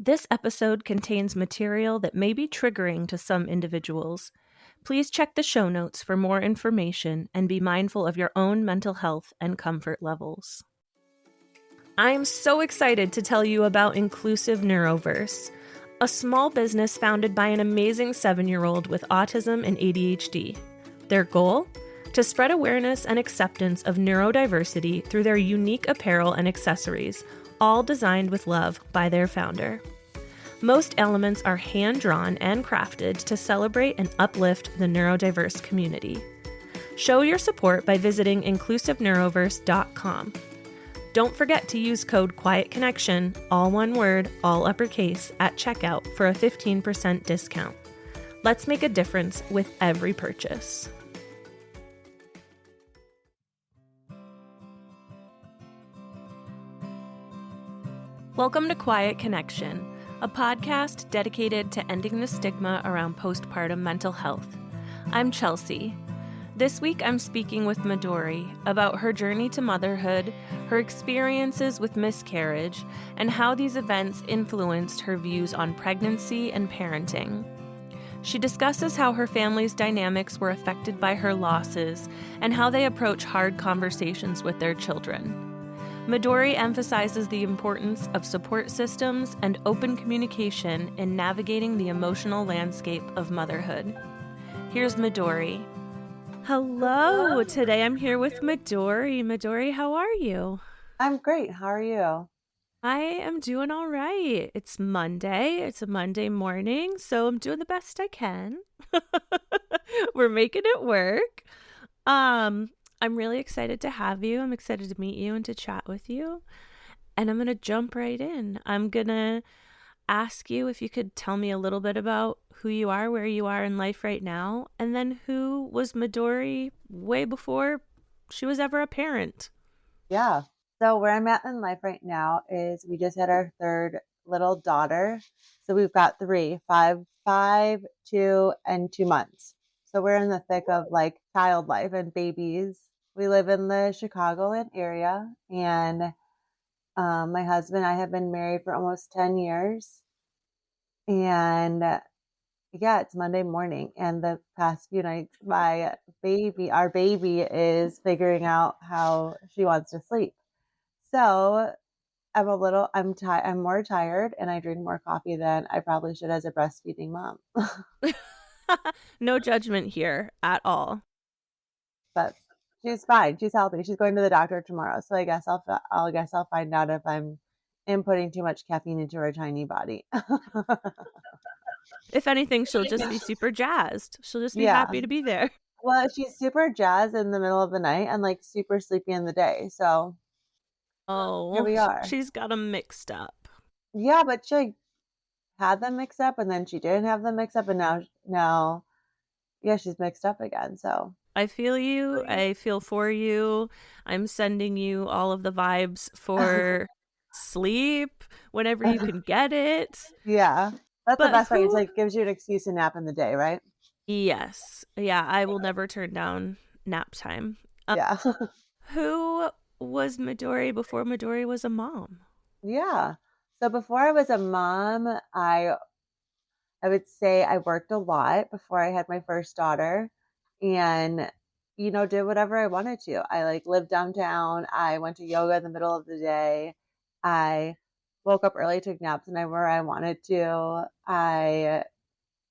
This episode contains material that may be triggering to some individuals. Please check the show notes for more information and be mindful of your own mental health and comfort levels. I am so excited to tell you about Inclusive Neuroverse, a small business founded by an amazing 7-year-old with autism and ADHD. Their goal? To spread awareness and acceptance of neurodiversity through their unique apparel and accessories, all designed with love by their founder. Most elements are hand-drawn and crafted to celebrate and uplift the neurodiverse community. Show your support by visiting inclusiveneuroverse.com. Don't forget to use code QUIETCONNECTION, all one word, all uppercase, at checkout for a 15% discount. Let's make a difference with every purchase. Welcome to Quiet Connection, a podcast dedicated to ending the stigma around postpartum mental health. I'm Chelsea. This week I'm speaking with Midori about her journey to motherhood, her experiences with miscarriage, and how these events influenced her views on pregnancy and parenting. She discusses how her family's dynamics were affected by her losses and how they approach hard conversations with their children. Midori emphasizes the importance of support systems and open communication in navigating the emotional landscape of motherhood. Here's Midori. Hello. Today I'm here with Midori. Midori, how are you? I'm great. How are you? I am doing all right. It's Monday. It's a Monday morning, so I'm doing the best I can. We're making it work. I'm really excited to have you. I'm excited to meet you and to chat with you. And I'm going to jump right in. I'm going to ask you if you could tell me a little bit about who you are, where you are in life right now, and then who was Midori way before she was ever a parent. Yeah. So where I'm at in life right now is we just had our third little daughter. So we've got 3, 5, 2, and 2 months. So we're in the thick of like child life and babies. We live in the Chicagoland area, and my husband and I have been married for almost 10 years. And yeah, it's Monday morning, and the past few nights, our baby is figuring out how she wants to sleep. So I'm more tired, and I drink more coffee than I probably should as a breastfeeding mom. No judgment here at all. But she's fine. She's healthy. She's going to the doctor tomorrow, so I guess I'll find out if I'm inputting too much caffeine into her tiny body. If anything, she'll just be super jazzed. She'll just be Yeah. happy to be there. Well, she's super jazzed in the middle of the night and like super sleepy in the day. So here we are. She's got them mixed up. Yeah, but she had them mixed up, and then she didn't have them mixed up, and now, yeah, she's mixed up again. So I feel you. I feel for you. I'm sending you all of the vibes for sleep whenever you can get it. Yeah, that's the best part. It's like gives you an excuse to nap in the day, right? Yes. Yeah, I will never turn down nap time. Yeah. Who was Midori before Midori was a mom? Yeah. So before I was a mom, I would say I worked a lot before I had my first daughter, and did whatever I wanted to. I like lived downtown. I went to yoga in the middle of the day. I woke up early, took naps whenever I wanted to. I,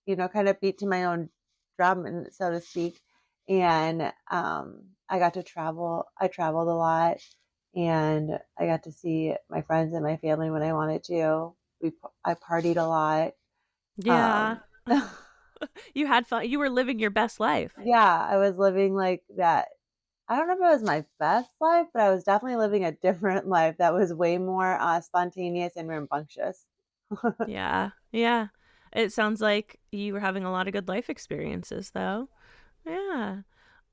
kind of beat to my own drum, and so to speak. And I got to travel. I traveled a lot, and I got to see my friends and my family when I wanted to. I partied a lot. Yeah. You had fun. You were living your best life. Yeah, I was living like that. I don't know if it was my best life, but I was definitely living a different life that was way more spontaneous and rambunctious. Yeah. Yeah. It sounds like you were having a lot of good life experiences though. Yeah.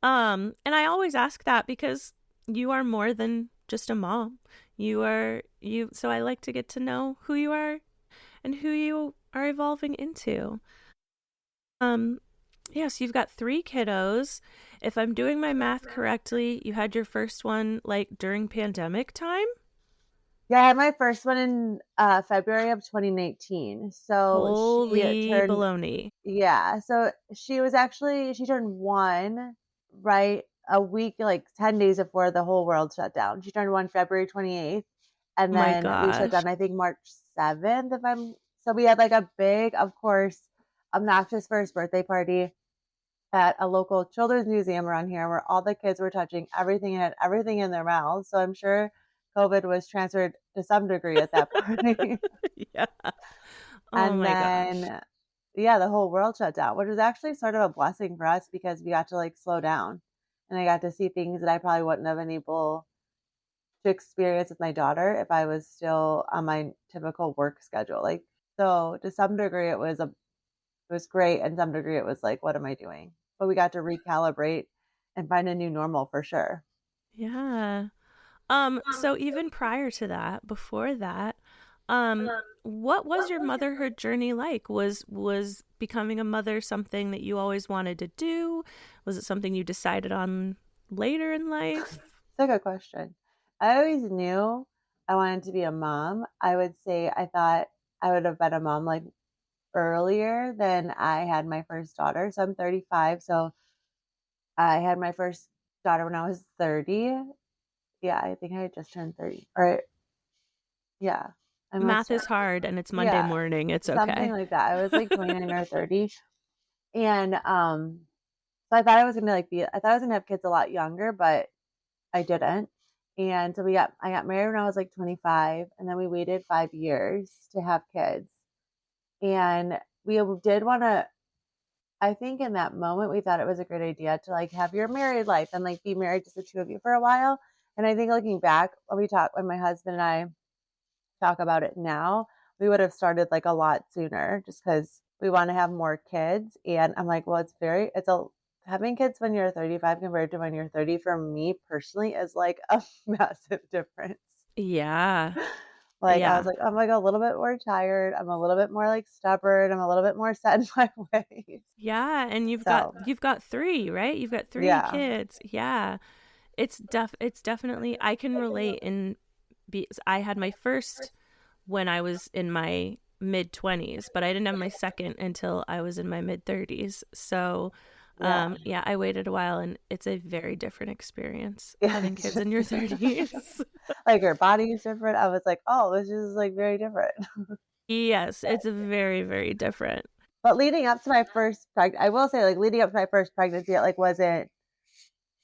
And I always ask that because you are more than just a mom. So I like to get to know who you are and who you are evolving into. So you've got 3 kiddos. If I'm doing my math correctly, you had your first one like during pandemic time? Yeah, I had my first one in February of 2019. So she Holy turned, baloney. yeah. So she turned one right a week, like 10 days before the whole world shut down. She turned one February 28th. And My then we shut gosh. down, I think, March 7th, so we had like a big, of course, obnoxious first birthday party at a local children's museum around here where all the kids were touching everything and had everything in their mouths. So I'm sure COVID was transferred to some degree at that party. Yeah. Oh And my gosh. then, yeah, the whole world shut down, which was actually sort of a blessing for us because we got to like slow down and I got to see things that I probably wouldn't have been able to experience with my daughter if I was still on my typical work schedule. Like, so to some degree, it was great, and some degree, it was like, what am I doing? But we got to recalibrate and find a new normal for sure. Yeah. So even prior to that, before that, um, what was your motherhood journey like? Was becoming a mother something that you always wanted to do? Was it something you decided on later in life? It's a good question. I always knew I wanted to be a mom. I would say I thought I would have been a mom like earlier than I had my first daughter. So I'm 35. So I had my first daughter when I was 30. Yeah, I think I had just turned 30. Or yeah, I must Math have. is hard and it's Monday Yeah, morning. It's something okay. like that. I was like 29 or 30. And so I thought I was gonna like be I thought I was gonna have kids a lot younger, but I didn't. And so I got married when I was like 25, and then we waited 5 years to have kids. And we did want to, I think in that moment we thought it was a great idea to like have your married life and like be married just the two of you for a while. And I think looking back, when my husband and I talk about it now, we would have started like a lot sooner just because we want to have more kids. And I'm like, well, having kids when you're 35 compared to when you're 30 for me personally is like a massive difference. Yeah. Like I was Yeah. like, I'm like a little bit more tired. I'm a little bit more like stubborn. I'm a little bit more set in my ways. Yeah, and So you've got 3, right? You've got 3 yeah. kids. Yeah. It's definitely I can relate in I had my first when I was in my mid 20s, but I didn't have my second until I was in my mid 30s. So, Yeah. yeah, I waited a while and it's a very different experience Yeah. having It's kids in just your 30s. like her body is different. I was like, oh, this is like very different. Yes, it's very, very different. But leading up to my first I will say, like, leading up to my first pregnancy, it, like, wasn't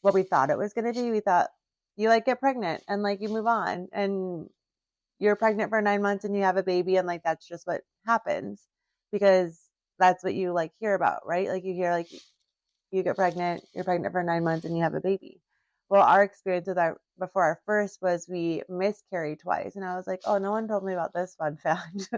what we thought it was gonna be. We thought you, like, get pregnant and, like, you move on, and you're pregnant for 9 months and you have a baby, and, like, that's just what happens because that's what you, like, hear about, right? Like, you hear, like, you get pregnant, you're pregnant for 9 months and you have a baby. Well, our experience with our before our first was we miscarried twice, and I was like, "Oh, no one told me about this fun fact."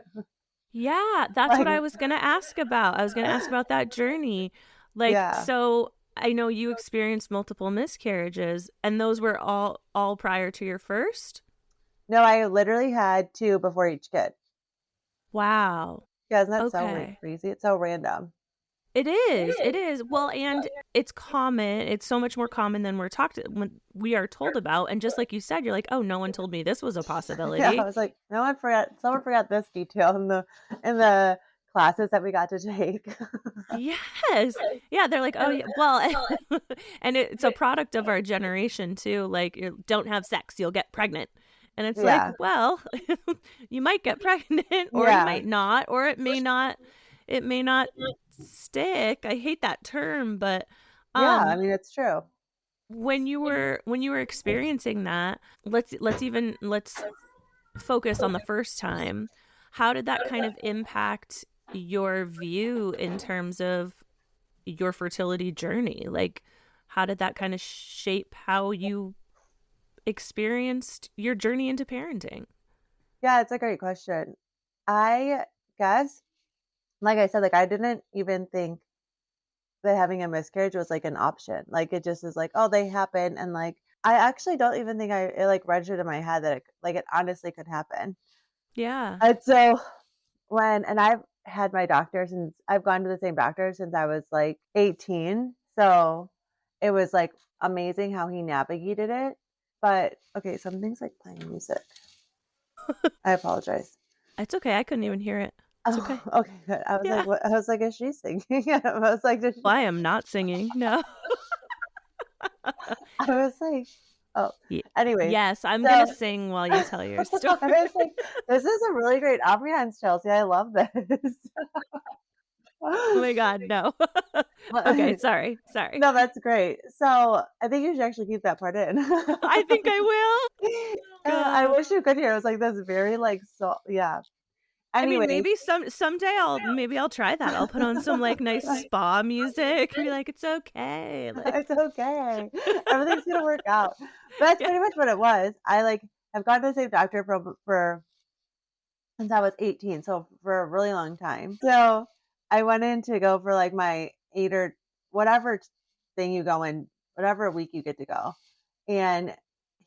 Yeah, that's what Like I was going to ask about. I was going to ask about that journey. Like, yeah. so I know you experienced multiple miscarriages and those were all prior to your first? No, I literally had 2 before each kid. Wow. Yeah, isn't that so Okay. crazy? It's so random. It is. It is. Well, and it's common. It's so much more common than when we are told about. And just like you said, you're like, "Oh, no one told me this was a Yeah, I possibility." was like, someone forgot this detail in the classes that we got to take. Yes. Yeah, they're like, "Oh, yeah. Well," and it's a product of our generation too. Like, you don't have sex, you'll get pregnant. And it's like, Yeah. well, you might get pregnant or you Yeah. might not, or it may not stick. I hate that term, but Yeah, I um mean, it's true. when you were experiencing that, let's focus on the first time. How did that kind of impact your view in terms of your fertility journey? Like, how did that kind of shape how you experienced your journey into parenting? Yeah, it's a great question. I guess, like I said, like I didn't even think that having a miscarriage was like an option. Like it just is like, oh, they happen, and like I actually don't even think it like registered in my head that it honestly could happen. Yeah. And so I've had my doctor since I've gone to the same doctor since I was like 18. So it was like amazing how he navigated it. But okay, something's like playing music. I apologize. It's okay. I couldn't even hear it. It's Oh, okay. okay, good. I was like, Yeah. what? I was like, is she singing? I was like, did she? Well, I am not singing. No. I was like, oh, Ye anyways. Yes, I'm gonna So sing while you tell your story. I was like, this is a really great ambiance, Chelsea. I love this. Oh my god, no. Okay, sorry, sorry. No, that's great. So I think you should actually keep that part in. I think I will. I God. wish you could hear. I was like, that's very like so yeah. I mean, Anyways, maybe someday I'll try that. I'll put on some, like, nice spa music, be like, "It's okay," like it's okay. Everything's gonna work out. But that's Yeah. pretty much what it was. I like have gone to the same doctor for since I was 18, so for a really long time. So I went in to go for like my 8 or whatever thing you go in, whatever week you get to go. And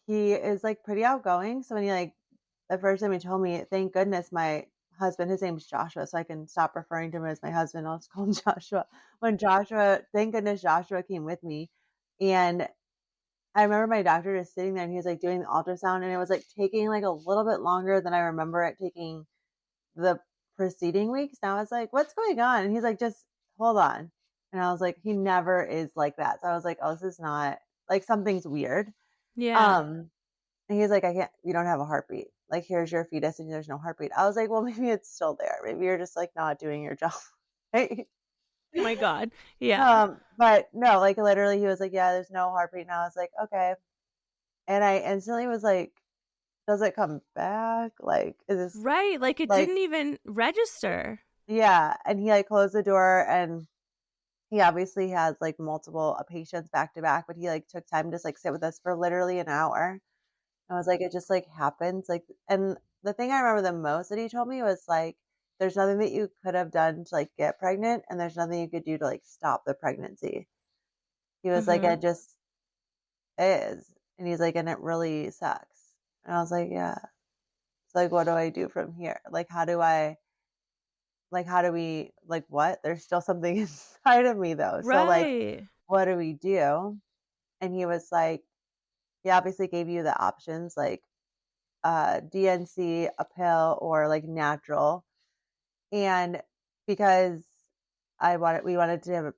he is like pretty outgoing. So when he like the first time he told me, thank goodness my husband, his name's Joshua, so I can stop referring to him as my husband. I'll just call him Joshua. Thank goodness Joshua came with me. And I remember my doctor just sitting there and he was like doing the ultrasound and it was like taking like a little bit longer than I remember it taking the preceding weeks. And I was like, what's going on? And he's like, just hold on. And I was like, he never is like that. So I was like, oh, this is not like something's weird. Yeah. Um, and he's like, I can't, you don't have a heartbeat. Like, here's your fetus and there's no heartbeat. I was like, well, maybe it's still there. Maybe you're just like not doing your job. Right? Oh my god. Yeah. But no, like literally he was like, yeah, there's no heartbeat. And I was like, okay. And I instantly was like, does it come back? Like, is this Right, like, it like, didn't even register. yeah. And he like closed the door and he obviously has like multiple patients back to back, but he like took time to just like sit with us for literally an hour. I was like, it just like happens. Like, and the thing I remember the most that he told me was like, there's nothing that you could have done to like get pregnant, and there's nothing you could do to like stop the pregnancy. He was like, Mhm. it just is. And he's like, and it really sucks. And I was like, yeah. It's like, what do I do from here? Like, how do we, like, what? There's still something inside of me though. So, like, Right. what do we do? And he was like, he obviously gave you the options like DNC, a pill, or like natural. And because we wanted to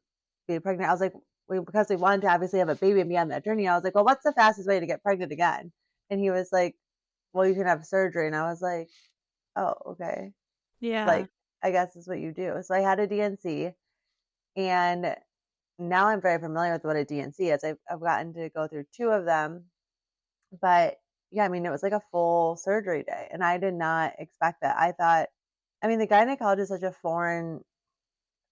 be pregnant, I was like, because we wanted to obviously have a baby and be on that journey, I was like, well, what's the fastest way to get pregnant again? And he was like, well, you can have surgery. And I was like, oh, okay. Yeah. Like, I guess is what you do. So I had a DNC and now I'm very familiar with what a DNC is. I've gotten to go through two of them. But yeah, I mean, it was like a full surgery day, and I did not expect that. I thought, I mean, the gynecologist is such a foreign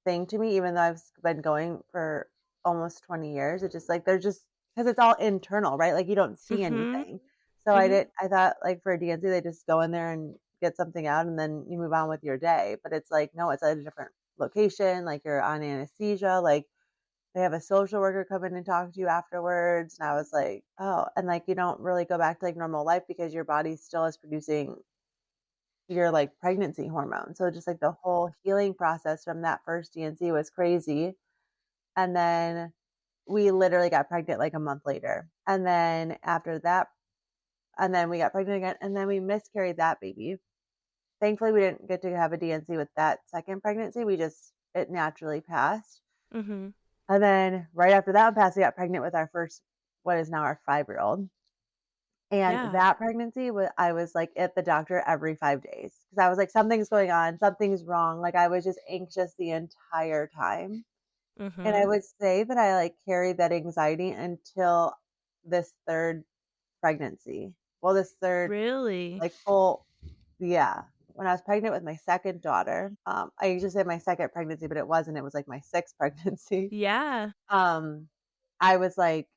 thing to me, even though I've been going for almost 20 years. It's just like they're just because it's all internal, right? Like you don't see Mhm. anything. So Mhm. I thought like for a DNC, they just go in there and get something out, and then you move on with your day. But it's like no, it's at a different location. Like you're on anesthesia. Like they have a social worker come in and talk to you afterwards. And I was like, oh, and like you don't really go back to like normal life because your body still is producing your like pregnancy hormone. So just like the whole healing process from that first DNC was crazy. And then we literally got pregnant like a month later. And then after that, and then we got pregnant again, and then we miscarried that baby. Thankfully, we didn't get to have a DNC with that second pregnancy. It naturally passed. Mhm. And then right after that one passed, we got pregnant with our first, what is now our 5-year-old. And Yeah. that pregnancy was, I was like at the doctor every 5 days because I was like, something's going on, something's wrong. Like I was just anxious the entire time. And I Mhm. would say that I like carried that anxiety until this third pregnancy. Well, this third, Really? like full, yeah. When I was pregnant with my second daughter, I usually say my second pregnancy, but it wasn't. It was like my sixth pregnancy. Yeah. Um, I was like,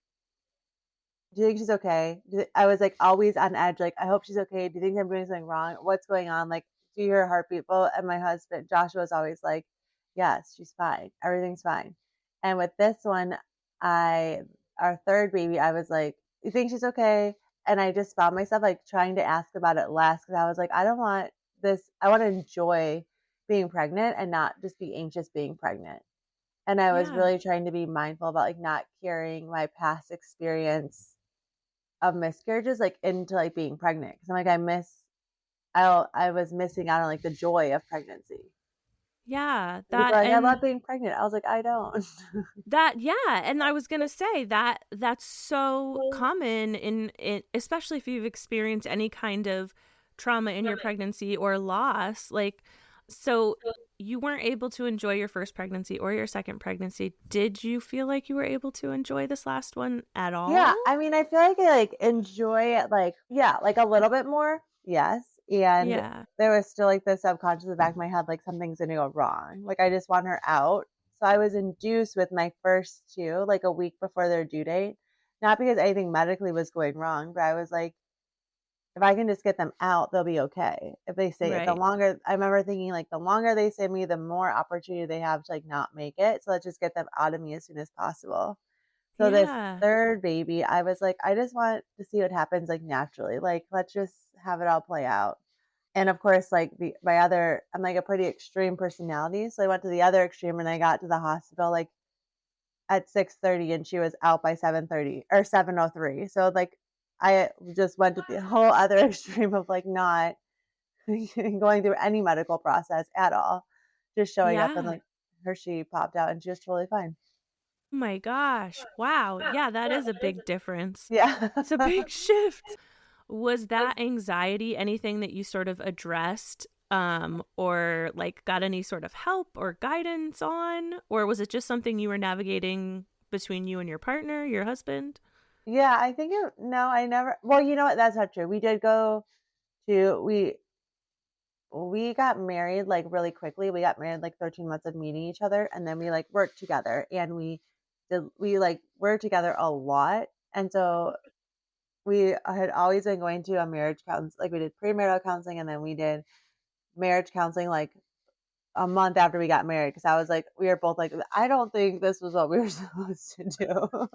"Do you think she's okay?" I was, like, always on edge, like, "I hope she's okay. Do you think I'm doing something wrong? What's going on? Like, do you hear her heartbeat?" Well, and my husband, Joshua, was always like, "Yes, she's fine. Everything's fine." And with this one, I our 3rd baby, I was like, "You think she's okay?" And I just found myself, like, trying to ask about it less because I was like, "I don't want this I wanna enjoy being pregnant and not just be anxious being pregnant." And I was Yeah. really trying to be mindful about, like, not carrying my past experience of miscarriages, like, into, like, being pregnant because 'cause I'm like, I miss I was missing out on like the joy of pregnancy. Yeah, And people that are like, I and love being pregnant. I was like, I don't. that yeah, and I was going to say that that's so common in especially if you've experienced any kind of trauma in your pregnancy or loss, like so you weren't able to enjoy your first pregnancy or your second pregnancy. Did you feel like you were able to enjoy this last one at Yeah, all? I mean, I feel like I like enjoy it, like yeah, like a little bit more, yes. And Yeah. there was still like the subconscious in the back of my head, like something's gonna go wrong. Like I just want her out. So I was induced with my first two, like a week before their due date. Not because anything medically was going wrong, but I was like, if I can just get them out, they'll be okay. If they stay the Right. longer I remember thinking like the longer they stay me, the more opportunity they have to like not make it. So let's just get them out of me as soon as possible. So this Yeah. third baby, I was like, I just want to see what happens like naturally. Like let's just have it all play out. And of course, like my other, I'm like a pretty extreme personality. So I went to the other extreme and I got to the hospital like at 6:30 and she was out by 7:30 or 7:03. So like I just went to the whole other extreme of like not going through any medical process at all. Just showing up and Yeah. like Hershey popped out and she was totally fine. Oh my gosh. Wow. Yeah, that is a big difference. Yeah. It's a big shift. Was that anxiety anything that you sort of addressed or like got any sort of help or guidance on, or was it just something you were navigating between you and your partner, your husband? Yeah, I think no, I never. Well, you know what? That's not true. We did go to we got married like really quickly. We got married like 13 months of meeting each other, and then we like worked together, and we like worked together a lot, and so we had always been going to a marriage counseling. Like we did premarital counseling, and then we did marriage counseling like a month after we got married because I was like, we were both like, I don't think this was what we were supposed to do.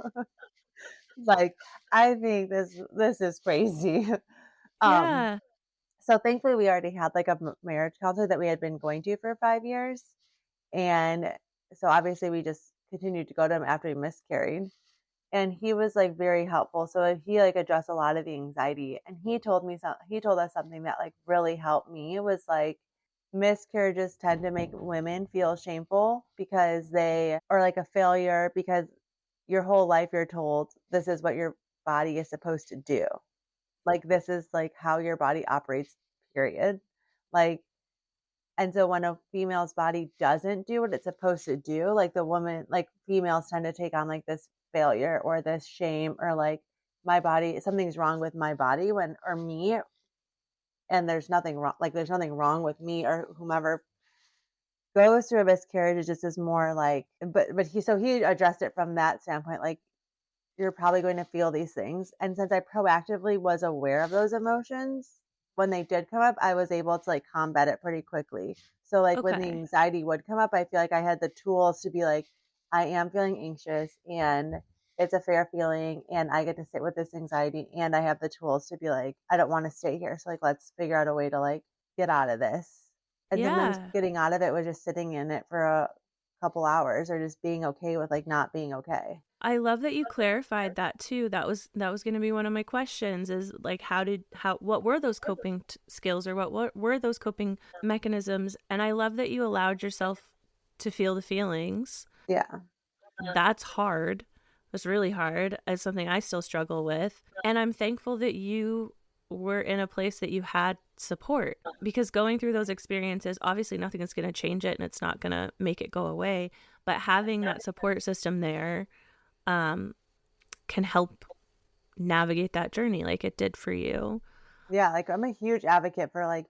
Like, I think this is crazy. Um, Yeah. so thankfully we already had like a marriage counselor that we had been going to for 5 years. And so obviously we just continued to go to him after he miscarried. And he was like very helpful. So he like addressed a lot of the anxiety. And he told us something that like really helped me was like miscarriages tend to make women feel shameful because they or like a failure because your whole life you're told this is what your body is supposed to do. Like this is like how your body operates, period. Like and so when a female's body doesn't do what it's supposed to do, like the woman like females tend to take on like this failure or this shame or like my body something's wrong with my body when or me and there's nothing wrong like there's nothing wrong with me or whomever goes through a miscarriage. It just is more like but he addressed it from that standpoint like you're probably going to feel these things. And since I proactively was aware of those emotions, when they did come up, I was able to like combat it pretty quickly. So like when the Okay. anxiety would come up, I feel like I had the tools to be like, I am feeling anxious and it's a fair feeling and I get to sit with this anxiety and I have the tools to be like, I don't want to stay here. So like let's figure out a way to like get out of this. And sometimes Yeah. getting out of it was just sitting in it for a couple hours or just being okay with like not being okay. I love that you clarified that too. That was going to be one of my questions is like how what were those coping skills or what were those coping mechanisms? And I love that you allowed yourself to feel the feelings. Yeah. That's hard. That's really hard. It's something I still struggle with. And I'm thankful that you were in a place that you had support because going through those experiences, obviously nothing is going to change it and it's not going to make it go away. But having that support system there um, can help navigate that journey like it did for you. Yeah, like I'm a huge advocate for like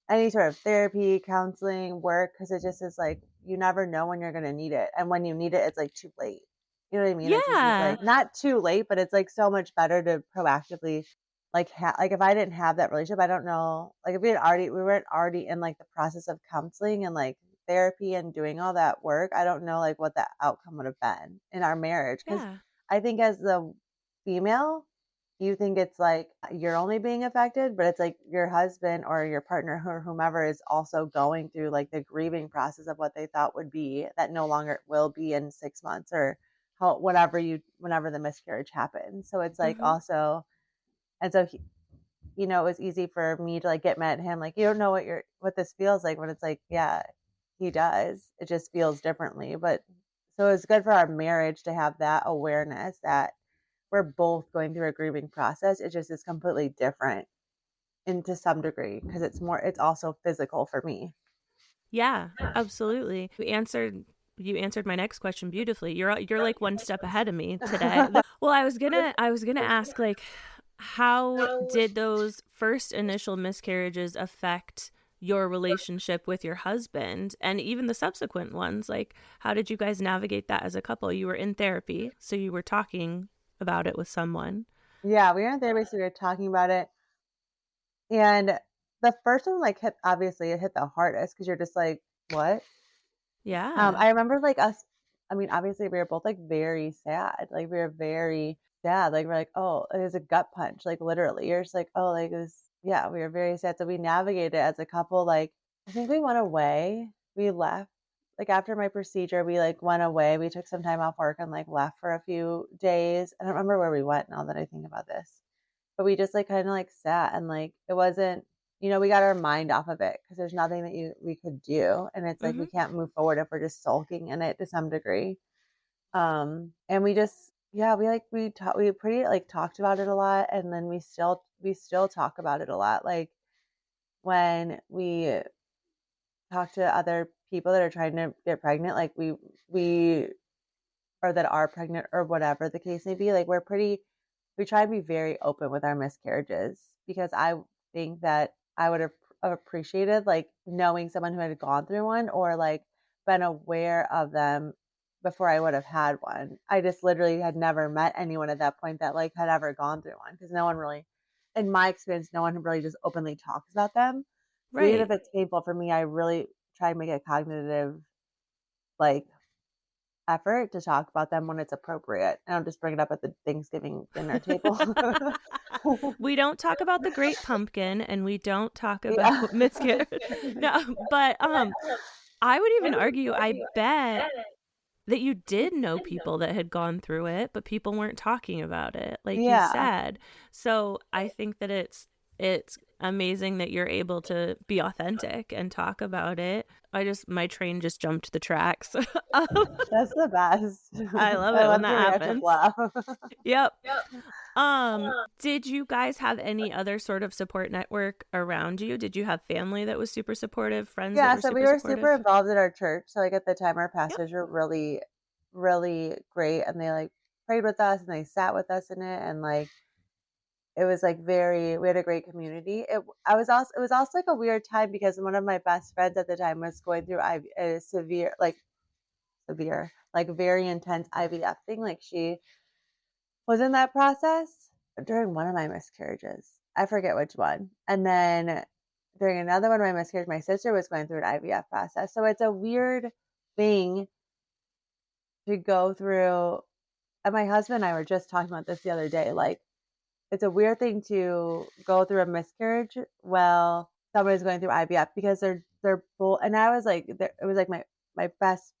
any sort of therapy, counseling, work, because it just is like you never know when you're gonna need it, and when you need it, it's like too late. You know what I mean? It's just Yeah. like not too late, but it's like so much better to proactively like if I didn't have that relationship, I don't know. Like if we weren't already in like the process of counseling and like therapy and doing all that work, I don't know like what the outcome would have been in our marriage. Because Yeah. I think as the female, you think it's like you're only being affected, but it's like your husband or your partner or whomever is also going through like the grieving process of what they thought would be that no longer will be in 6 months or how whenever the miscarriage happens. So it's like Mhm. also and so you know, it was easy for me to like get mad at him. Like, you don't know what this feels like when it's like, yeah, he does. It just feels differently. But so it's good for our marriage to have that awareness that we're both going through a grieving process. It just is completely different and to some degree because it's also physical for me. Yeah, absolutely. You answered my next question beautifully. You're like one step ahead of me today. Well, I was gonna ask, like, how did those first initial miscarriages affect your relationship with your husband and even the subsequent ones? Like, how did you guys navigate that as a couple? You were in therapy, so you were talking about it with someone. Yeah, we were in therapy, so we were talking about it. And the first one like hit obviously it hit the hardest because you're just like, what? Yeah. I remember like us I mean, obviously we were both like very sad. Like we were very sad. Like we're like, oh, it was a gut punch. Like literally. You're just like, oh, like it was yeah, we were very sad. So we navigated as a couple, like I think we went away. We left. Like after my procedure, we like went away. We took some time off work and like left for a few days. I don't remember where we went now that I think about this. But we just like kind of like sat and like it wasn't, you know, we got our mind off of it because there's nothing that we could do, and it's like we Mhm. can't move forward if we're just sulking in it to some degree. And we just yeah, we pretty like talked about it a lot, and then we still talk about it a lot. Like when we talk to other people that are trying to get pregnant, like we or that are pregnant or whatever the case may be, like we try to be very open with our miscarriages because I think that I would have appreciated like knowing someone who had gone through one or like been aware of them before I would have had one. I just literally had never met anyone at that point that like had ever gone through one because no one really, in my experience, no one really just openly talks about them. So even if Right. it's painful for me, I really try to make a cognitive like effort to talk about them when it's appropriate. I don't just bring it up at the Thanksgiving dinner table. We don't talk about the great pumpkin and we don't talk Yeah. about miscarriage. No, but I would even argue I bet that you did know people that had gone through it, but people weren't talking about it, like you Yeah. said. So I think that it's amazing that you're able to be authentic and talk about it. My train just jumped the tracks. That's the best. I love I it when love that your reaction happens. flow. Yep. Did you guys have any other sort of support network around you? Did you have family that was super supportive, friends that Yeah, were so we super were super supportive? involved in our church. So like at the time our Yep. pastors were really, really great and they like prayed with us and they sat with us in it and like it was like very we had a great community. It was also like a weird time because one of my best friends at the time was going through a severe, like very intense IVF thing. Like she was in that process during one of my miscarriages. I forget which one. And then during another one of my miscarriages, my sister was going through an IVF process. So it's a weird thing to go through. And my husband and I were just talking about this the other day. Like, it's a weird thing to go through a miscarriage while somebody's going through IVF because they're both. And I was like, it was like my best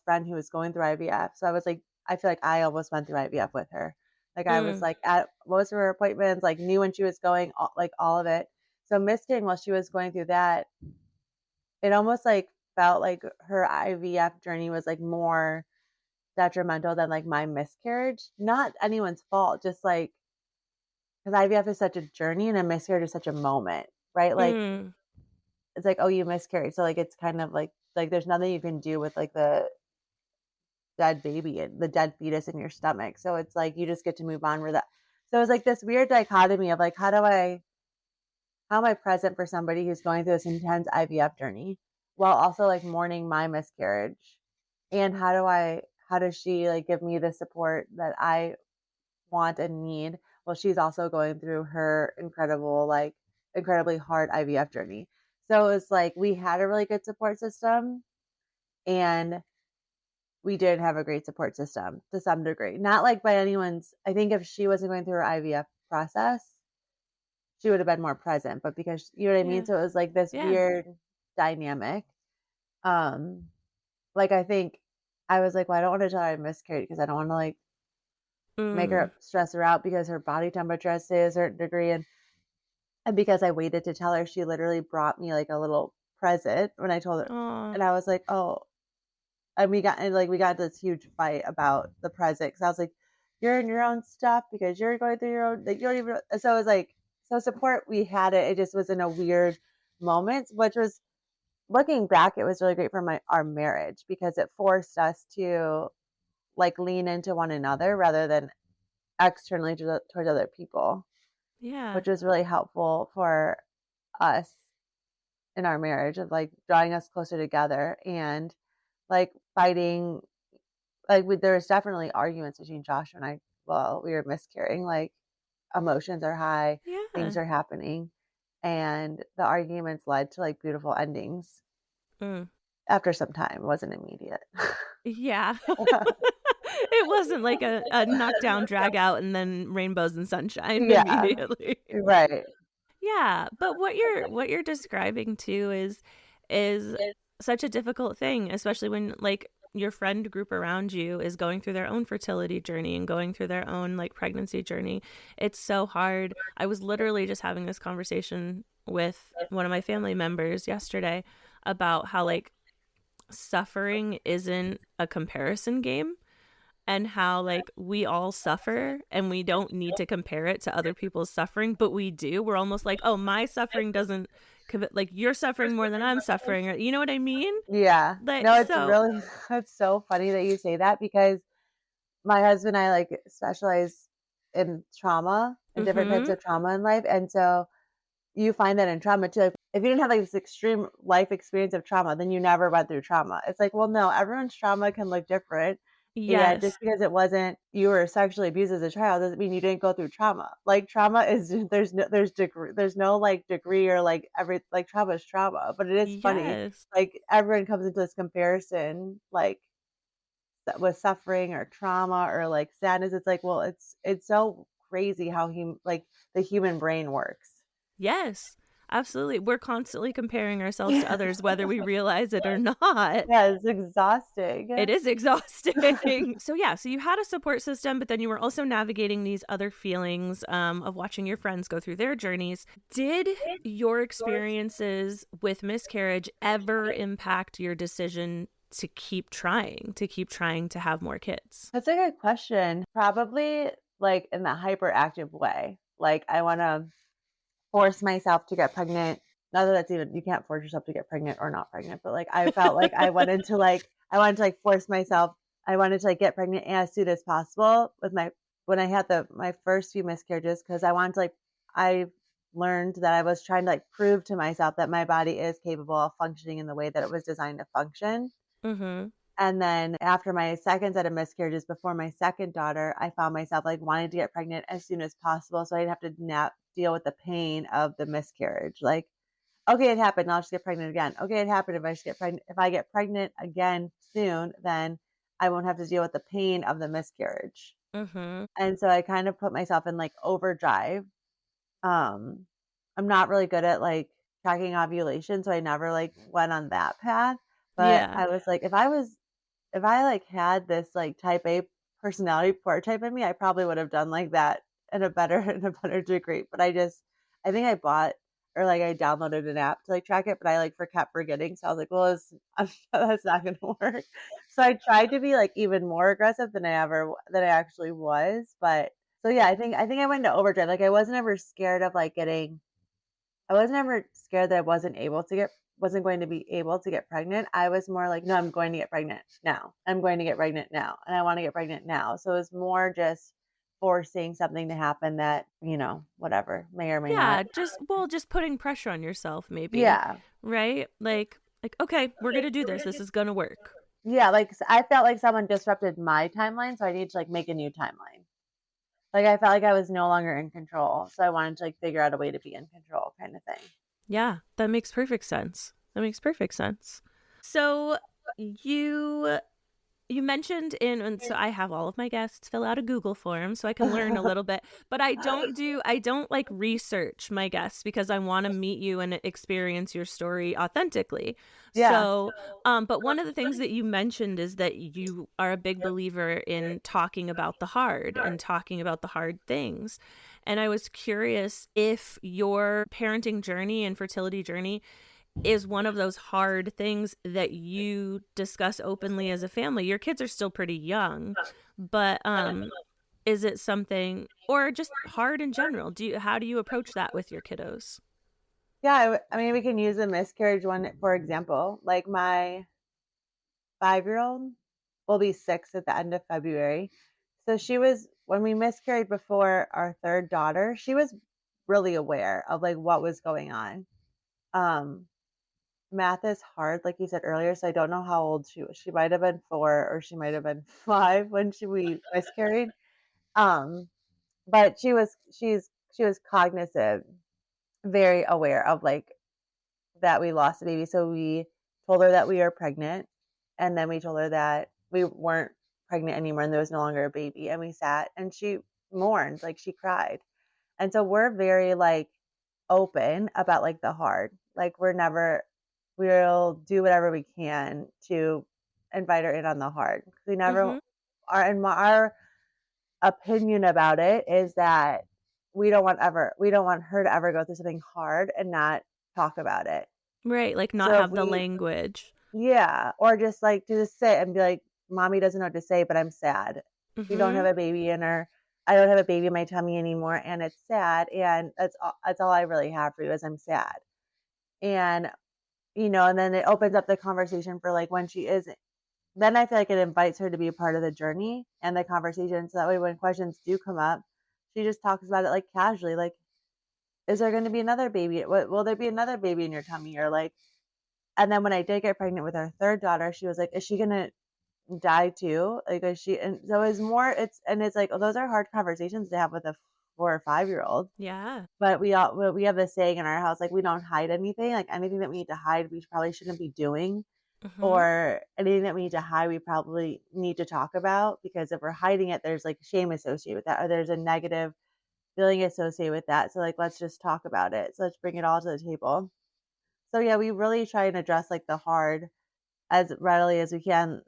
friend who was going through IVF. So I was like, I feel like I almost went through IVF with her. Like I was Mm, like at most of her appointments, like knew when she was going, like all of it. So miscarrying while she was going through that, it almost like felt like her IVF journey was like more detrimental than like my miscarriage. Not anyone's fault, just like because IVF is such a journey and a miscarriage is such a moment, right? Like mm, it's like, oh, you miscarried. So like it's kind of like there's nothing you can do with like the dead baby and the dead fetus in your stomach. So it's like you just get to move on with that. So it's like this weird dichotomy of like how am I present for somebody who's going through this intense IVF journey while also like mourning my miscarriage? And how does she like give me the support that I want and need while she's also going through her incredibly hard IVF journey. So it's like we had a really good support system and we did have a great support system to some degree. Not like by anyone's I think if she wasn't going through her IVF process, she would have been more present. But because you know what I mean? yeah. So it was like this Yeah. weird dynamic. Um like I think I was like, well, I don't want to tell her I miscarried because I don't want to like make Mm, her stress her out because her body temperature has to stay a certain degree. And And because I waited to tell her, she literally brought me, like, a little present when I told her, Oh, and I was like, "Oh," and we got into this huge fight about the present because I was like, "You're in your own stuff because you're going through your own, like, you don't even," so it was like, so support, we had it, it just was in a weird moment, which was, looking back, it was really great for our marriage because it forced us to, like, lean into one another rather than externally towards other people, yeah. which was really helpful for us in our marriage of, like, drawing us closer together and, like, fighting, like, there was definitely arguments between Josh and I while we were miscarrying, like, emotions are high, things Yeah. are happening, and the arguments led to, like, beautiful endings Mm. after some time, it wasn't immediate. Yeah. It wasn't like a knockdown, drag out, and then rainbows and sunshine Yeah, immediately. right. Yeah, but what you're describing too is such a difficult thing, especially when like your friend group around you is going through their own fertility journey and going through their own like pregnancy journey. It's so hard. I was literally just having this conversation with one of my family members yesterday about how like suffering isn't a comparison game and how like we all suffer and we don't need to compare it to other people's suffering, but we do. We're almost like, oh, my suffering doesn't like you're suffering more than I'm suffering, or you know what I mean? Yeah. Like No, it's so. really it's so funny that you say that because my husband and I, like, specialize in trauma and different types Mhm. of trauma in life, and so you find that in trauma too. Like, if you didn't have, like, this extreme life experience of trauma, then you never went through trauma. It's like, well, no, everyone's trauma can look different. And just Yes. because it wasn't, you were sexually abused as a child doesn't mean you didn't go through trauma. Like, trauma is there's no, like, degree or, like, trauma is trauma. But it is funny. Yes. Like, everyone comes into this comparison, like, with suffering or trauma or, like, sadness. It's like, well, it's so crazy how like, the human brain works. Yes. Absolutely. We're constantly comparing ourselves to others whether we realize it or not. Yeah, it's exhausting. It is exhausting. So yeah, so you had a support system, but then you were also navigating these other feelings of watching your friends go through their journeys. Did your experiences with miscarriage ever impact your decision to keep trying to have more kids? That's a good question. Probably, like, in the hyperactive way. Like, I wanna force myself to get pregnant. Not that that's even, you can't force yourself to get pregnant or not pregnant, but, like, I felt like I wanted to, like, force myself. I wanted to, like, get pregnant as soon as possible with my when I had my first few miscarriages because I wanted to, like, I learned that I was trying to, like, prove to myself that my body is capable of functioning in the way that it was designed to function. Mhm. And then after my second set of miscarriages, before my second daughter, I found myself, like, wanting to get pregnant as soon as possible so I didn't have to deal with the pain of the miscarriage. Like, okay, it happened. I'll just get pregnant again. Okay, it happened. If I get pregnant again soon, then I won't have to deal with the pain of the miscarriage. Mhm. And so I kind of put myself in, like, overdrive. Um, I'm not really good at, like, tracking ovulation, so I never, like, went on that path. But Yeah. I was like, if I, like, had this, like, type A personality poor type in me, I probably would have done like that in a better in a better degree, but I think I bought or, like, I downloaded an app to, like, track it, but I, like, kept forgetting, so I was like, "Well, that's not gonna work." So I tried to be, like, even more aggressive than I actually was, but so, yeah, I think I went into overdrive, like, I wasn't ever scared that I wasn't going to be able to get pregnant. I was more like, "No, I'm going to get pregnant now. I'm going to get pregnant now, and I wanna get pregnant now." So, it was more just forcing something to happen that, whatever, may or may not. Yeah, just putting pressure on yourself maybe, Yeah. right? Like okay, we're going to do this. This is going to work. Yeah, like, I felt like someone disrupted my timeline, so I need to, like, make a new timeline. Like, I felt like I was no longer in control, so I wanted to, like, figure out a way to be in control kinda thing. Yeah, that makes perfect sense. That makes perfect sense. So you you mentioned and so I have all of my guests fill out a Google form so I can learn a little bit, but I don't like research my guests because I want to meet you and experience your story authentically. Yeah. So, but one of the things that you mentioned is that you are a big believer in talking about the hard and talking about the hard things. And I was curious if your parenting journey and fertility journey is one of those hard things that you discuss openly as a family. Your kids are still pretty young, but is it something, or just hard in general? How do you approach that with your kiddos? Yeah, I mean, we can use the miscarriage one for example. Like my 5-year-old will be 6 at the end of February. So she was, when we miscarried before our third daughter, she was really aware of like what was going on. Um, Math is hard, like you said earlier. So I don't know how old she was. She might have been 4 or she might have been 5 when we miscarried. Um, but she was cognitive, very aware of like that we lost a baby. So we told her that we were pregnant, and then we told her that we weren't pregnant anymore and there was no longer a baby. And we sat and she mourned, like she cried. And so we're very like open about like the hard. Like we'll do whatever we can to invite her in on the hard. We never Mm-hmm. our opinion about it is that we don't want her to ever go through something hard and not talk about it. Right, like not So if have the we language. yeah, or just like to just sit and be like, mommy doesn't know what to say, but I'm sad. We don't Mm-hmm. have a baby in her. I don't have a baby in my tummy anymore, and it's sad. And that's all I really have for you is I'm sad. And and then it opens up the conversation for like when she isn't. Then I feel like it invites her to be a part of the journey and the conversation. So that way, when questions do come up, she just talks about it like casually, like, is there going to be another baby? Will there be another baby in your tummy? Or like, and then when I did get pregnant with our third daughter, she was like, is she going to die too? Like, is she? And so it's like, oh, those are hard conversations to have with a 4 or 5-year-old. Yeah. But we have this saying in our house, like, we don't hide anything. Like anything that we need to hide, we probably shouldn't be doing, Mm-hmm. or anything that we need to hide, we probably need to talk about, because if we're hiding it, there's like shame associated with that, or there's a negative feeling associated with that. So like, let's just talk about it. So let's bring it all to the table. So yeah, we really try and address like the hard as readily as we can.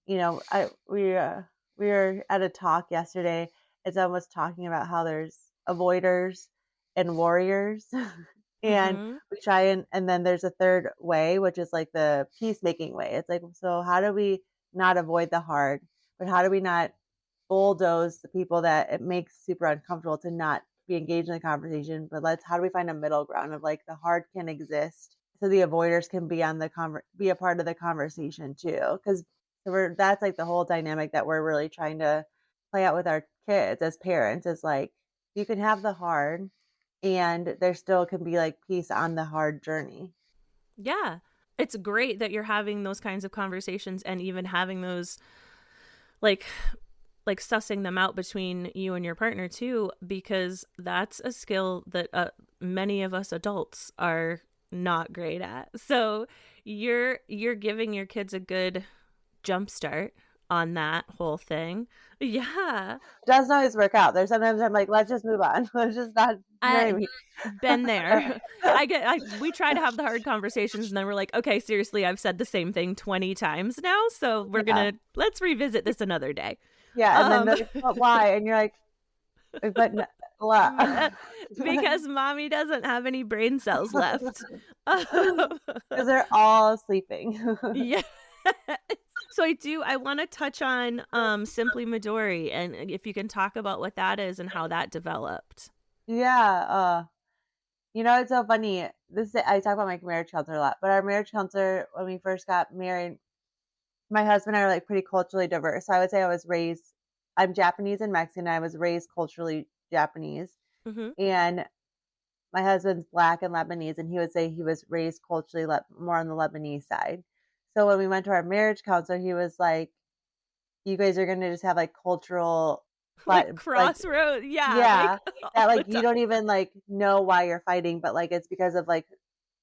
We were at a talk yesterday. It's almost talking about how there's avoiders and warriors, and Mm-hmm. we try and then there's a third way, which is like the peacemaking way. It's like, so how do we not avoid the hard, but how do we not bulldoze the people that it makes super uncomfortable to not be engaged in the conversation? But how do we find a middle ground of like the hard can exist so the avoiders can be on be a part of the conversation too? Because that's like the whole dynamic that we're really trying to play out with our kids as parents, is like, you can have the hard and there still can be like peace on the hard journey. Yeah. It's great that you're having those kinds of conversations and even having those like sussing them out between you and your partner too, because that's a skill that many of us adults are not great at. So you're giving your kids a good jump start on that whole thing. Yeah. Doesn't always work out. There's sometimes I'm like, let's just move on. Let's just not, you know what I I mean? been there. We try to have the hard conversations and then we're like, okay, seriously, I've said the same thing 20 times now, so Yeah. let's revisit this another day. Yeah. And then Um they're like, but why? And you're like, but what? because mommy doesn't have any brain cells left. Because they're all sleeping. Yeah. So I want to touch on Simply Midori, and if you can talk about what that is and how that developed. Yeah. It's so funny. I talk about my marriage counselor a lot, but our marriage counselor, when we first got married, my husband and I are like pretty culturally diverse. So I would say I'm Japanese and Mexican. And I was raised culturally Japanese, Mm-hmm. and my husband's Black and Lebanese, and he would say he was raised culturally more on the Lebanese side. So when we went to our marriage counselor, he was like, "You guys are going to just have like cultural, Like like, crossroads, yeah, yeah, like that all the like you time. don't even like know why you're fighting, but like it's because of like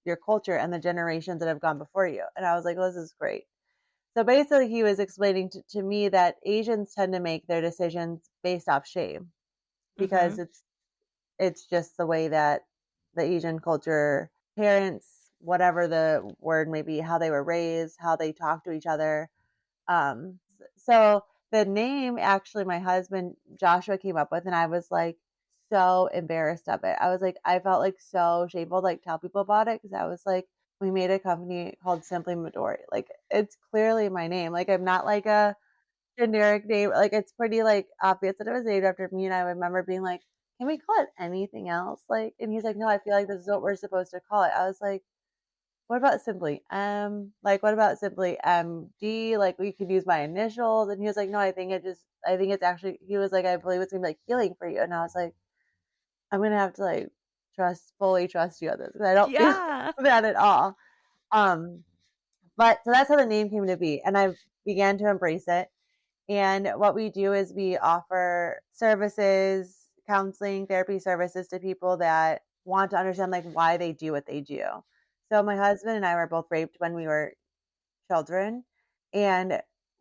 your culture and the generations that have gone before you." And I was like, "Well, this is great." So basically, he was explaining to me that Asians tend to make their decisions based off shame, Mm-hmm. because it's just the way that the Asian culture, parents, whatever the word may be, how they were raised, how they talk to each other. So the name actually my husband Joshua came up with, and I was like, so embarrassed of it. I was like, I felt like so shameful to like tell people about it because I was like, we made a company called Simply Midori. Like it's clearly my name. Like I'm not like a generic name. Like it's pretty like obvious that it was named after me. And I remember being like, can we call it anything else? Like, and he's like, no, I feel like this is what we're supposed to call it. I was like, what about Simply? Like what about Simply MD? Like we could use my initials. And he was like, no, I think it's actually, he was like, I believe it's gonna be like healing for you. And I was like, I'm gonna have to like fully trust you on this because I don't feel Yeah. that at all. Um, but so that's how the name came to be, and I began to embrace it. And what we do is we offer services, counseling, therapy services to people that want to understand like why they do what they do. So my husband and I were both raped when we were children, and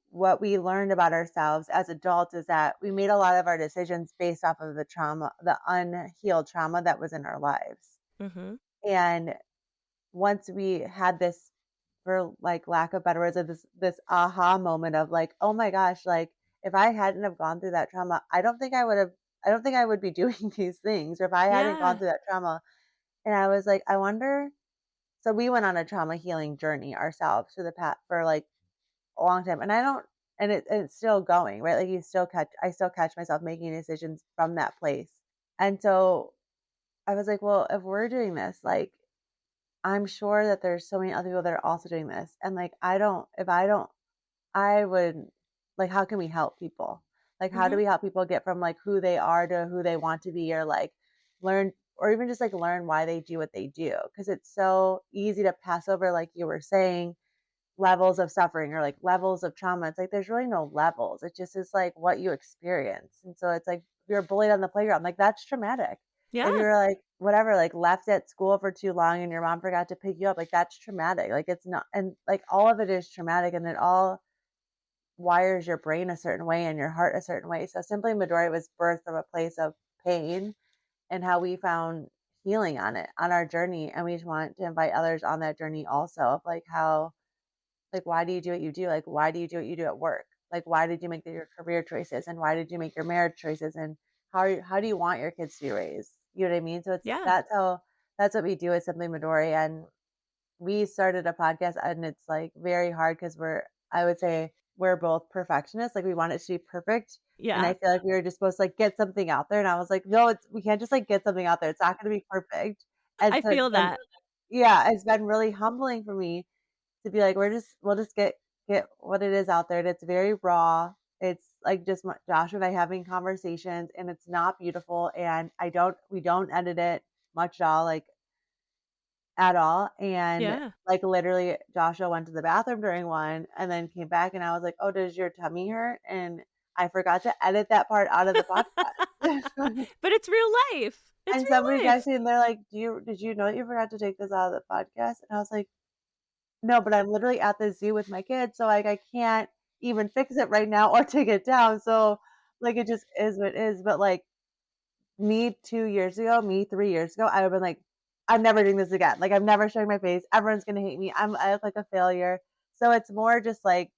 what we learned about ourselves as adults is that we made a lot of our decisions based off of the trauma, the unhealed trauma that was in our lives. Mhm. And once we had this, for like lack of better words, of this aha moment of like, oh my gosh, like if I hadn't have gone through that trauma, I don't think I would be doing these things. Or if I hadn't gone Yeah. through that trauma. And I was like, I wonder. So we went on a trauma healing journey ourselves for the past for like a long time. And I don't, and it's still going, right? Like I still catch myself making decisions from that place. And so I was like, well, if we're doing this, like I'm sure that there's so many other people that are also doing this. And like, if I don't, I would, like, how can we help people? Like, how do Mhm. we help people get from like who they are to who they want to be, or like learn, or even just like learn why they do what they do? Cause it's so easy to pass over, like you were saying, levels of suffering or like levels of trauma. It's like there's really no levels. It just is like what you experience. And so it's like if you're bullied on the playground, like that's traumatic. If Yeah. you're like whatever, like left at school for too long and your mom forgot to pick you up, like that's traumatic. Like it's not, and like all of it is traumatic, and it all wires your brain a certain way and your heart a certain way. So Simply Midori was birthed from a place of pain and how we found healing on it on our journey. And we just want to invite others on that journey also of like how, like, why do you do what you do? Like, why do you do what you do at work? Like, why did you make your career choices? And why did you make your marriage choices? And how do you want your kids to be raised? You know what I mean? So Yeah. that's what we do at Simply Midori. And we started a podcast, and it's like very hard because I would say we're both perfectionists. Like we want it to be perfect. And I Yeah. feel like we were just supposed to like get something out there. And I was like, no, we can't just like get something out there. It's not going to be perfect. And I so it's feel been, that. yeah, it's been really humbling for me to be like, we'll just get what it is out there. And it's very raw. It's like just Josh and I having conversations, and it's not beautiful. And we don't edit it much at all. And Yeah. like literally, Joshua went to the bathroom during one and then came back, and I was like, oh, does your tummy hurt? And I forgot to edit that part out of the podcast. But it's real life. It's And somebody real texted life. me and they're like, did you know that you forgot to take this out of the podcast? And I was like, no, but I'm literally at the zoo with my kids, so, like, I can't even fix it right now or take it down, so, like, it just is what it is, but, like, me 2 years ago, me 3 years ago, I would've been like, "I'm never doing this again, like, I'm never showing my face, everyone's gonna hate me, I look like a failure." So it's more just, like,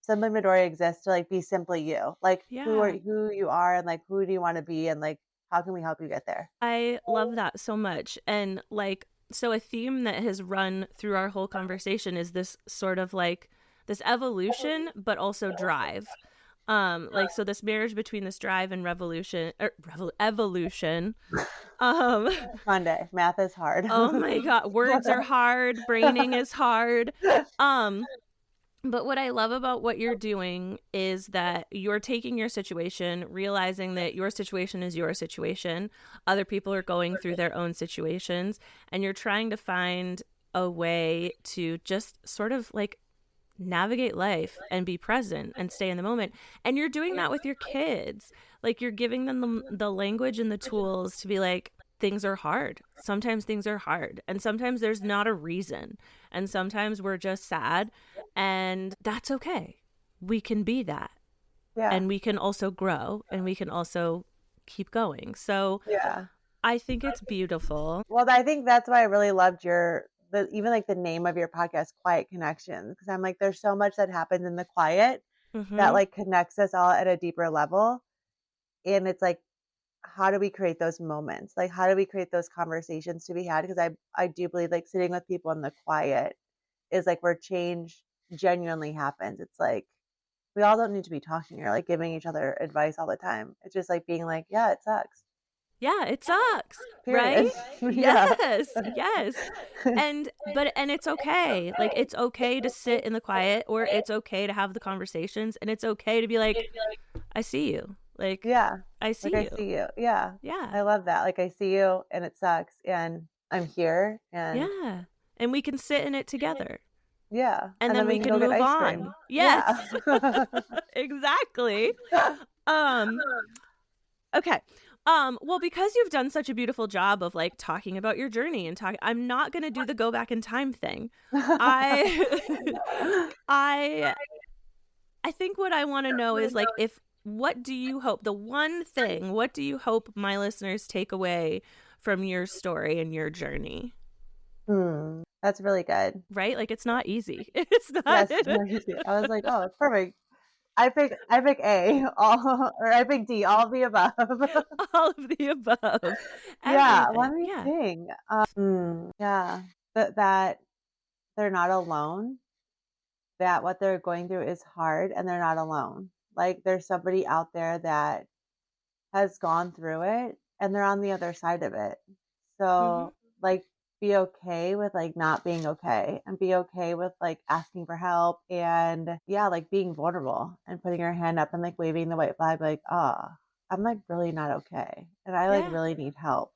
Simply Midori exists to, like, be simply you, like, Yeah. who you are and, like, who do you wanna be and, like, how can we help you get there? I love that so much. And like, so a theme that has run through our whole conversation is this sort of like this evolution, but also drive. Like, so this marriage between this drive and revolution or evolution. Um, Monday, math is hard. oh my God, words are hard, braining is hard. Um, but what I love about what you're doing is that you're taking your situation, realizing that your situation is your situation. Other people are going through their own situations, and you're trying to find a way to just sort of like navigate life and be present and stay in the moment. And you're doing that with your kids. Like you're giving them the language and the tools to be like, things are hard. Sometimes things are hard. And sometimes there's not a reason. And sometimes we're just sad. And that's okay. We can be that. Yeah, And we can also grow and we can also keep going. So yeah. I think it's beautiful. Well, I think that's why I really loved even like the name of your podcast, Quiet Connections, because I'm like, there's so much that happens in the quiet that Mm-hmm. like connects us all at a deeper level. And it's like how do we create those moments? Like, how do we create those conversations to be had? Because I do believe like sitting with people in the quiet is like where change genuinely happens. It's like we all don't need to be talking or like giving each other advice all the time. It's just like being like, yeah, it sucks. Yeah, it sucks, Period. right? Yeah. Yes. And it's okay. Like it's okay to sit in the quiet, or it's okay to have the conversations, and it's okay to be like, I see you. Like, Yeah. I see Like I you. see you. Yeah. Yeah. I love that. Like I see you and it sucks and I'm here and Yeah. And we can sit in it together. yeah. And then then we we can can go get move ice cream. on. Yes. Yeah. Exactly. Um okay. Well, because you've done such a beautiful job of like talking about your journey and I'm not going to do the go back in time thing. I I I think what I want to know is like what do you hope what do you hope my listeners take away from your story and your journey? That's really good. Right? Like it's not easy. It's not. Yes. I was like, oh, it's perfect. I pick A, all or I pick D, all of the above. All of the above. Yeah, Everything. let me Yeah. think. Yeah, that they're not alone. That what they're going through is hard, and they're not alone. Like there's somebody out there that has gone through it, and they're on the other side of it. Mm-hmm. So like be okay with like not being okay and be okay with like asking for help and yeah, like being vulnerable and putting your hand up and like waving the white flag like, I'm like really not okay and I like Yeah. really need help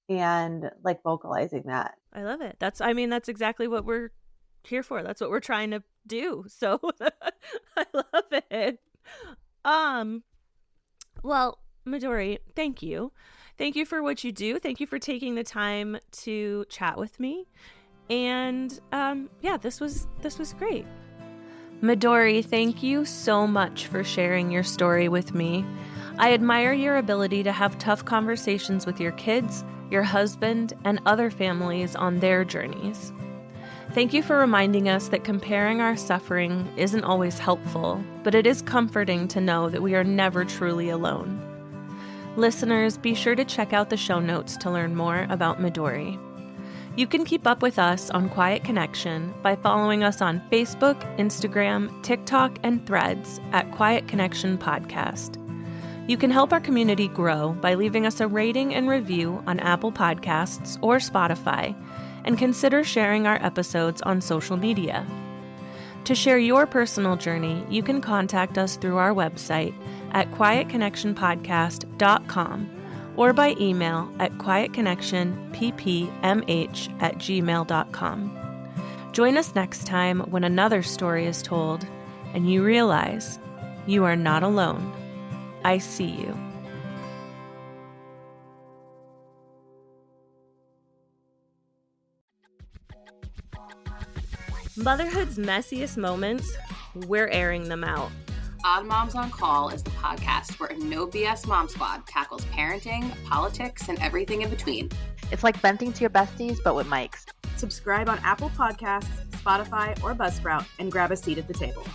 and like vocalizing that. I love it. That's exactly what we're here for. That's what we're trying to do. So I love it. Well, Midori, thank you. Thank you for what you do. Thank you for taking the time to chat with me. And yeah, this was great. Midori, thank you so much for sharing your story with me. I admire your ability to have tough conversations with your kids, your husband, and other families on their journeys. Thank you for reminding us that comparing our suffering isn't always helpful, but it is comforting to know that we are never truly alone. Listeners, be sure to check out the show notes to learn more about Midori. You can keep up with us on Quiet Connection by following us on Facebook, Instagram, TikTok, and Threads at Quiet Connection Podcast. You can help our community grow by leaving us a rating and review on Apple Podcasts or Spotify, and consider sharing our episodes on social media. To share your personal journey, you can contact us through our website at quietconnectionpodcast.com or by email at quietconnectionppmh@gmail.com. Join us next time when another story is told and you realize you are not alone. I see you. Motherhood's messiest moments, we're airing them out. Odd Moms on Call is the podcast where a no BS mom squad tackles parenting, politics, and everything in between. It's like venting to your besties, but with mics. Subscribe on Apple Podcasts, Spotify, or Buzzsprout and grab a seat at the table.